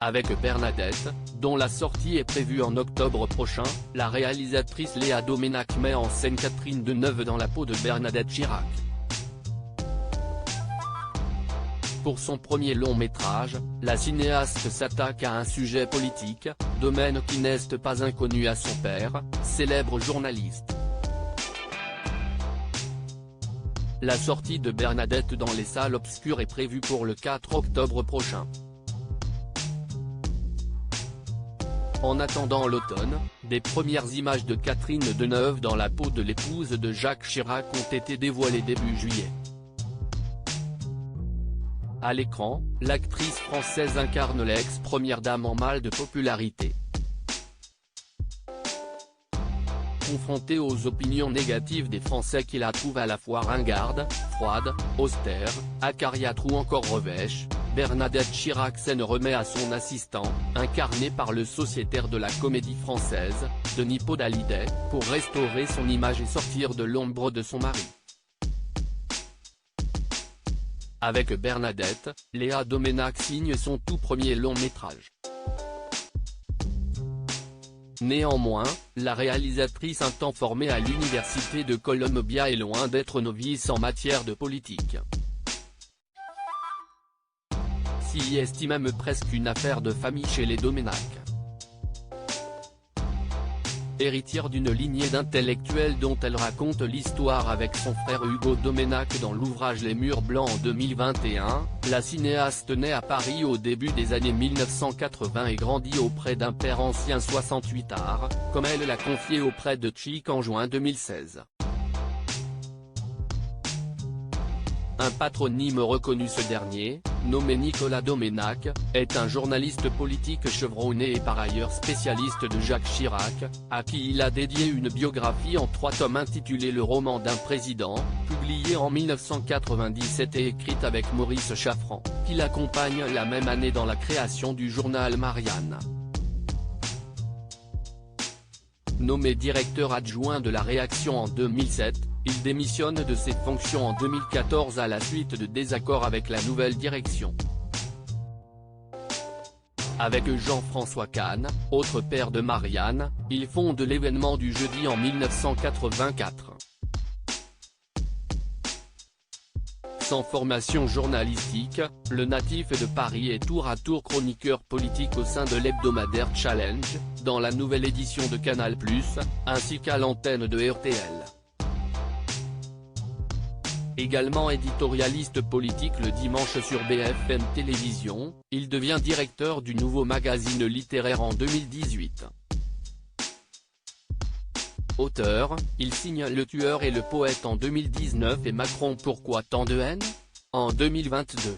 Avec Bernadette, dont la sortie est prévue en octobre prochain, la réalisatrice Léa Doménac met en scène Catherine Deneuve dans la peau de Bernadette Chirac. Pour son premier long métrage, la cinéaste s'attaque à un sujet politique, domaine qui n'est pas inconnu à son père, célèbre journaliste. La sortie de Bernadette dans les salles obscures est prévue pour le 4 octobre prochain. En attendant l'automne, des premières images de Catherine Deneuve dans la peau de l'épouse de Jacques Chirac ont été dévoilées début juillet. À l'écran, l'actrice française incarne l'ex-première dame en mal de popularité. Confrontée aux opinions négatives des Français qui la trouvent à la fois ringarde, froide, austère, acariâtre ou encore revêche, Bernadette Chirac s'en remet à son assistant, incarné par le sociétaire de la comédie française, Denis Podalides, pour restaurer son image et sortir de l'ombre de son mari. Avec Bernadette, Léa Doménac signe son tout premier long métrage. Néanmoins, la réalisatrice un temps formée à l'université de Columbia est loin d'être novice en matière de politique. S'y est même presque une affaire de famille chez les Doménac. Héritière d'une lignée d'intellectuels dont elle raconte l'histoire avec son frère Hugo Doménac dans l'ouvrage Les Murs Blancs en 2021, la cinéaste naît à Paris au début des années 1980 et grandit auprès d'un père ancien 68 art, comme elle l'a confié auprès de Chic en juin 2016. Un patronyme reconnu, ce dernier, nommé Nicolas Doménac, est un journaliste politique chevronné et par ailleurs spécialiste de Jacques Chirac, à qui il a dédié une biographie en 3 tomes intitulée Le roman d'un président, publiée en 1997 et écrite avec Maurice Chaffran, qui l'accompagne la même année dans la création du journal Marianne. Nommé directeur adjoint de la Réaction en 2007, il démissionne de ses fonctions en 2014 à la suite de désaccords avec la nouvelle direction. Avec Jean-François Kahn, autre père de Marianne, il fonde l'Événement du Jeudi en 1984. Sans formation journalistique, le natif de Paris est tour à tour chroniqueur politique au sein de l'hebdomadaire Challenge, dans la nouvelle édition de Canal+, ainsi qu'à l'antenne de RTL. Également éditorialiste politique le dimanche sur BFM Télévision, il devient directeur du nouveau magazine littéraire en 2018. Auteur, il signe Le Tueur et le Poète en 2019 et Macron pourquoi tant de haine en 2022.